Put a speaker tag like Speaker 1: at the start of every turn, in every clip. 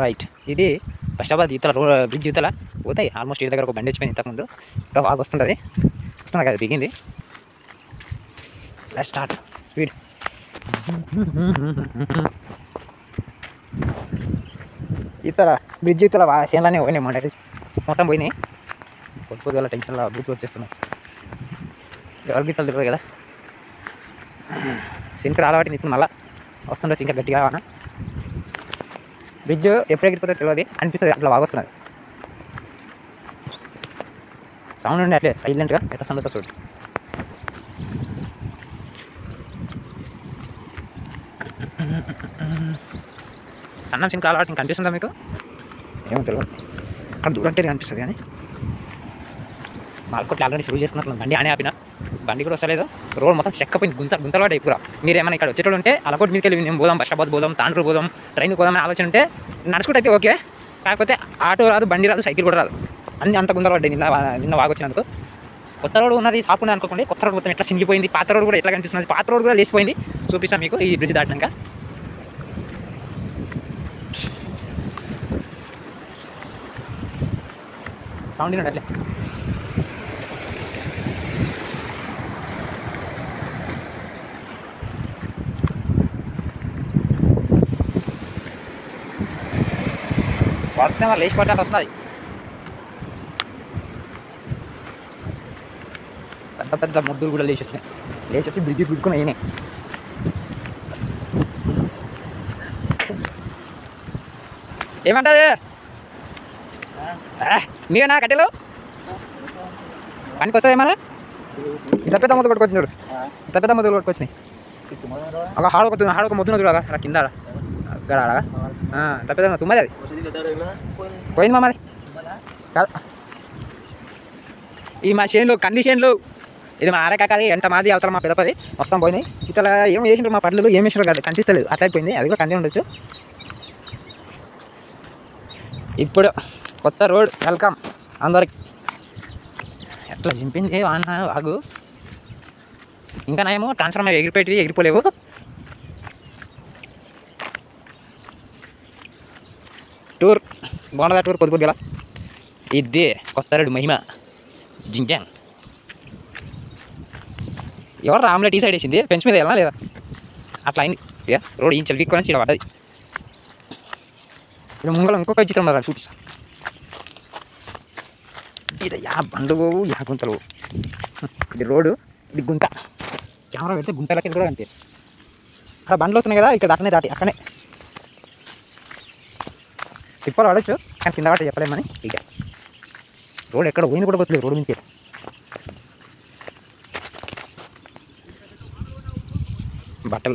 Speaker 1: Right. ఇది ఫస్టాబాద్ ఇతల bridge ఇతల పోతాయి almost ఈ దగ్గర ఒక బండి వచ్చిపోయింది ఇంతకుముందు. ఇంకా బాగా వస్తుంది కదా దిగింది. Let's start speed. ఇతల బ్రిడ్జ్ ఇతల చేనులనే పోయినాయి మాట మొత్తం పోయినాయి. పొద్దు వల్ల టెన్షన్లో బ్రిడ్జ్ వచ్చేస్తున్నాయి. ఎవరికి ఇతలు తెలియదు కదా. సింకర్ అలవాటు ఇప్పుడు మళ్ళీ వస్తుండొచ్చు ఇంకా గట్టిగా అన్న. బ్రిడ్జ్ ఎప్పుడు ఎగిరిపోతే తెలియదు అనిపిస్తుంది, అట్లా బాగా వస్తున్నది సౌండ్ ఉండి అట్లే సైలెంట్గా ఎట్లా సౌండ్ వస్తుంది. సన్నం సింక్ అలవాటు ఇంకా అనిపిస్తుందా మీకు? ఏమో తెలియదు, అక్కడ దూరం కనిపిస్తుంది. కానీ మార్కెట్లో ఆల్రెడీ షురూ చేసుకున్నట్లు బండి ఆనే ఆపిన, బండి కూడా వస్తలేదు. రోడ్ మొత్తం చెక్కపోయింది, గుంతలో ఎక్కువ. మీరు ఏమైనా ఇక్కడ వచ్చేటోళ్ళు ఉంటే అలకోటి మీదకి వెళ్ళి మేము పోదాం, బస్టాబాద్ పోదాం, తాండ్రూరు పోదాం, ట్రైన్కి పోదాం అని ఆలోచన ఉంటే నడుచుకుంటే అయితే ఓకే. కాకపోతే ఆటో రాదు, బండి రాదు, సైకిల్ కూడా రాదు, అన్ని అంత గుంతలు పడ్డాయి. నిన్న వాగొచ్చినందుకు కొత్త రోడ్ ఉన్నది షాప్ ఉన్నది అనుకోండి. కొత్త రోడ్ మొత్తం ఎట్లా సింగిపోయింది, పాత రోడ్ కూడా ఎట్లా కనిపిస్తుంది, పాత రోడ్ కూడా లేచిపోయింది. చూపిస్తాను మీకు ఈ బ్రిడ్జ్ దాటినాక. సౌండ్ అట్లే వస్తే వాళ్ళు లేచి పడ్డానికి వస్తున్నది. పెద్ద పెద్ద ముద్దులు కూడా లేచి వచ్చినాయి. లేచి వచ్చి బ్రిడ్జ్ గుడ్డుకుని అయినాయి. ఏమంటారు మీరేనా కట్టెలు పనికి వస్తుంది ఏమన్నా? ఇంత పెద్ద ముద్దు కొట్టుకొచ్చి చూడు, ఇంత పెద్ద ముద్దులు కొట్టుకొచ్చినాయి. ఒక హాడొక ముద్దు నదురు అలా కింద అక్కడ ఇంత పెద్ద తుమ్మది. అది పోయింది మామది కాదు, ఈ మా చేనులు కంది చేనులు. ఇది మా ఆరేకాకది ఎంట మాది అవతల మా పెదపది మొత్తం పోయినాయి. ఇతర ఏం చేసిండ్రు మా పడ్లు, ఏం చేసిండ్రు కాదు కనిపిస్తలేదు, అట్లా అయిపోయింది. అది కూడా కంది ఉండొచ్చు. ఇప్పుడు కొత్త రోడ్ వెల్కమ్ అందరికి. ఎట్లా చింపింది వాన వాగు. ఇంకా నాయేమో ట్రాన్స్ఫార్మర్ ఎగిరిపోలేవు. టూర్ బాగుంటుందా? టూర్ పొద్దు గల ఇదే కొత్త రోడ్ మహిమ జింజాంగ్. ఎవరు ఆమ్లెట్ ఈ సైడ్ వేసింది, పెంచ్ మీద వెళ్ళాలా లేదా? అట్లా అయింది రోడ్. ఈ చెల్లికి నుంచి పడ్డది. ఇప్పుడు ముంగళ ఇంకొక చిత్రం ఉన్నారు చూపిస్తా. ఇది యా బండ్లు యా గుంతలు. ఇది రోడ్డు, ఇది గుంత. కెమెరా పెడితే గుంతలకి కూడా అంతే. అక్కడ బండ్లు వస్తున్నాయి కదా, ఇక్కడ అక్కనే దాటి అక్కనే తిప్పాలు పడవచ్చు. కానీ కింద వాటి చెప్పలేమని ఇక రోడ్ ఎక్కడ పోయింది కూడా పోతుంది. రోడ్డు నుంచి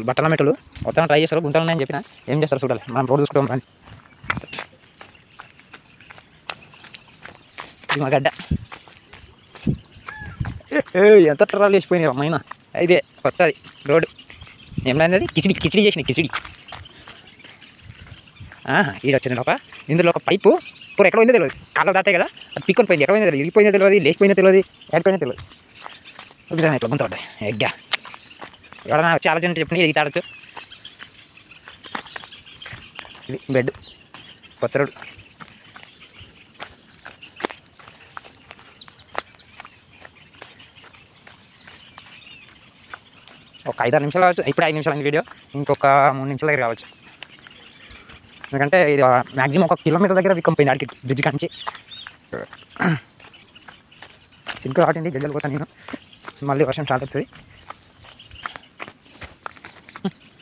Speaker 1: బట్టల మెట్టలు మొత్తం ట్రై చేస్తారు. గుంతలు ఉన్నాయని చెప్పిన ఏం చేస్తారు చూడాలి. మనం రోడ్ చూసుకుంటాం కానీ. ఇది మా గడ్డ. ఎంత ట్రాలు వేసిపోయినాయి అమ్మాయినా. ఇదే కొత్తది రోడ్డు. ఏమైంది? కిచిడి చేసినాయి కిచిడి. ఈడ వచ్చింది ఒక ఇందులో ఒక పైపు పూర ఎక్కడ పోయిందో తెలియదు. కాళ్ళ దాటే కదా అది పిక్కొని పోయింది. ఎక్కడ పోయిందో తెలియదు, ఇరిగిపోయిందో తెలియదు, లేచిపోయిందో తెలియదు, ఎక్కడిపోయిందో తెలియదు. చూపిస్తాను ఇట్లా గుంత పడ్డాయి. ఎగ్గా ఎవరైనా వచ్చి ఆలోచన చెప్పిన ఇది తాడచ్చు. ఇది బెడ్ కొత్త రోడ్డు. ఒక 5-6 నిమిషాలు కావచ్చు. ఇప్పుడు 5 నిమిషాలు అయింది వీడియో. ఇంకొక 3 నిమిషాల దగ్గర కావచ్చు. ఎందుకంటే ఇది మ్యాక్సిమం 1 కిలోమీటర్ దగ్గర విక్కంపోయింది ఆడికి బ్రిడ్జ్ కాంచి. సింకు ఆటింది జడ్జలు పోతాను నేను. మళ్ళీ వర్షం స్టార్ట్ అవుతుంది.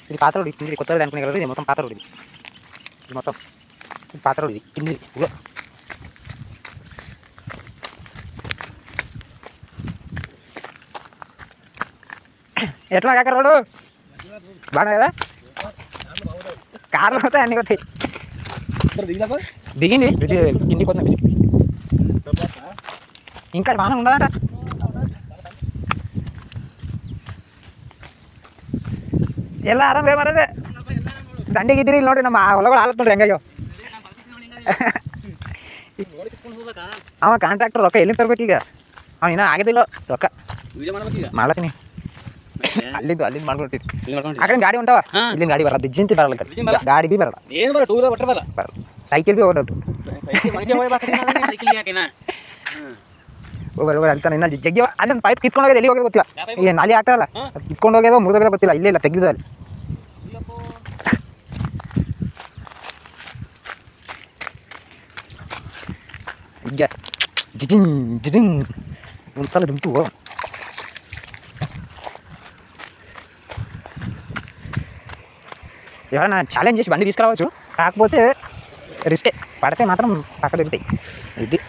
Speaker 1: ఇది పాత రోడ్. ఇది కొత్త రోడ్ అనుకునే కదా. ఇది మొత్తం పాత రోడ్. ఇది మొత్తం పాత రోడ్. ఇది కింది ఎట్లా కాక రోడ్డు బాగా కదా. కార్లు పోతాయి, అన్నీ పోతాయి. దిగింది కిందికి పోతుంది. ఇంకా బాగానే ఉండదంట. ಎಲ್ಲ ಆರಾಮ್ ಮಾರದೆ ದಂಡಿಗೆ ಇದ್ರಿ ಇಲ್ಲಿ ನೋಡ್ರಿ ನಮ್ಮ ಹೊಲಗಳು ಹಾಲತ್ ನೋಡ್ರಿ ಹೆಂಗಾಗ್ಯಾವ. ಅವ ಕಾಂಟ್ರಾಕ್ಟರ್ ರೊಕ್ಕ ಎಲ್ಲಿಂದ ತರ್ಬೇಕೀಗ? ಅವ ಇನ್ನೂ ಆಗಿದಿಲ್ಲ ರೊಕ್ಕ ಮಾಡ್ಲತ್ತೀನಿ. ಅಲ್ಲಿಂದು ಮಾಡ್ಕೊಡ್ತೀವಿ ಆ ಕಡೆ ಗಾಡಿ ಉಂಟಾವ ಇಲ್ಲಿನ ಗಾಡಿ ಬರಲ್ಲ ಬ್ರಿಡ್ಜ್ ಅಂತ ಬರಲ್ಲ ಗಾಡಿ ಬಿ ಬರಲ್ಲ
Speaker 2: ಏನು ಬರ 2 ವೀಲರ್ ಬರಲ್ಲ
Speaker 1: ಸೈಕಲ್ ಬಿ ಓಡೋದು ಅಂತಾನೆ ಇನ್ನ ಜಗ್ಗಿ ಅಲ್ಲೊಂದು ಪೈಪ್ ಕಿತ್ಕೊಂಡು ಹೋಗೋದು ಎಲ್ಲಿ ಹೋಗೋದು ಗೊತ್ತಿಲ್ಲ ಈಗ ನಾಲಿ ಆಗ್ತಾರಲ್ಲ ಕಿತ್ಕೊಂಡು ಹೋಗೋದು ಮುರಿದೋಗೋದು ಗೊತ್ತಿಲ್ಲ ಇಲ್ಲೇ ಇಲ್ಲ ತೆಗೆದಿದೆ ಅಲ್ಲಿ ಈಗ జిజింగ్ జిజింగ్ ఉంటల దుంపు ఎవరైనా ఛాలెంజ్ చేసి బండి తీసుకురావచ్చు కాకపోతే రిస్కే పడితే మాత్రం పక్కన తిరుగుతాయి ఇది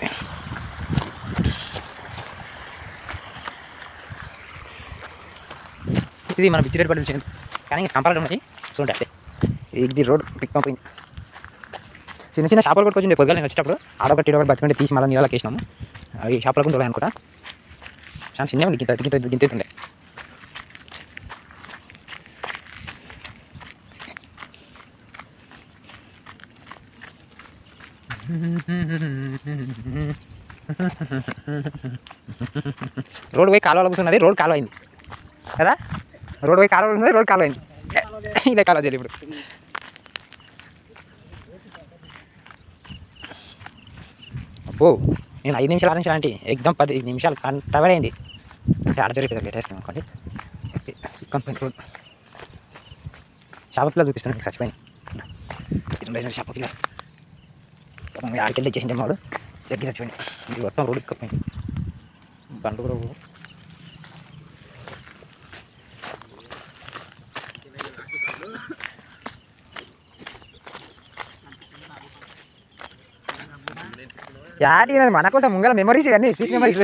Speaker 1: ఇది మన బిచ్చి రేట్ పడి వచ్చింది కానీ ఇంకా కంపల్సరీ ఉన్నాయి చూడండి ఇది రోడ్ పిక్ పంపింగ్ చిన్న చిన్న షాపులు కొట్టుకొచ్చింది పొద్దుగా నేను వచ్చేటప్పుడు ఆడొకటి ఒకటి బతికంటే తీసి మళ్ళీ నీళ్ళకి వేసినాము అవి షాపులకు ఉంటాయి అనుకుంటా చాలా చిన్నగా గింతుండే రోడ్ పోయి కాలువలో కూర్చున్నది రోడ్ కాలువ అయింది కదా రోడ్ పోయి కాలువలో ఉన్నది రోడ్ కాలువ అయింది ఇలా కాలువ చేయాలి ఇప్పుడు అబ్బో నేను 5 నిమిషాలు 6 నిమిషాలు అంటే ఎగ్దమ్ 10 నిమిషాలు కవర్ అయింది అంటే ఆడ జరిపేది లేటెస్ట్ అనుకోండి కంపెనీ రోడ్ షాప్ పిల్లలు చూపిస్తాను మీకు చచ్చిపోయింది షాప్ పిల్లలు ఆడికెళ్ళి ఇచ్చేసిండే మాడు జగ్గి చచ్చిపోయింది ఇది మొత్తం రోడ్ ఎక్కిపోయింది బండు కూడా యాడి మన కోసం ముంగల మెమరీస్ ఇవన్నీ స్వీట్ మెమరీస్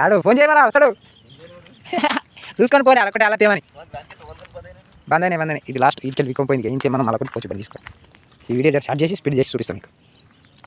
Speaker 1: ఆడు ఫోన్ చేయమలా వస్తాడు చూసుకొని పోనీ అలొకటి అలా తేమని బందనే ఇది లాస్ట్ వీకెళ్ళి విక్కపోయింది ఏం చేయమని అలొకటి పోచి బండి తీసుకో ఈ వీడియో స్టార్ట్ చేసి స్పీడ్ చేసి చూపిస్తాను మీకు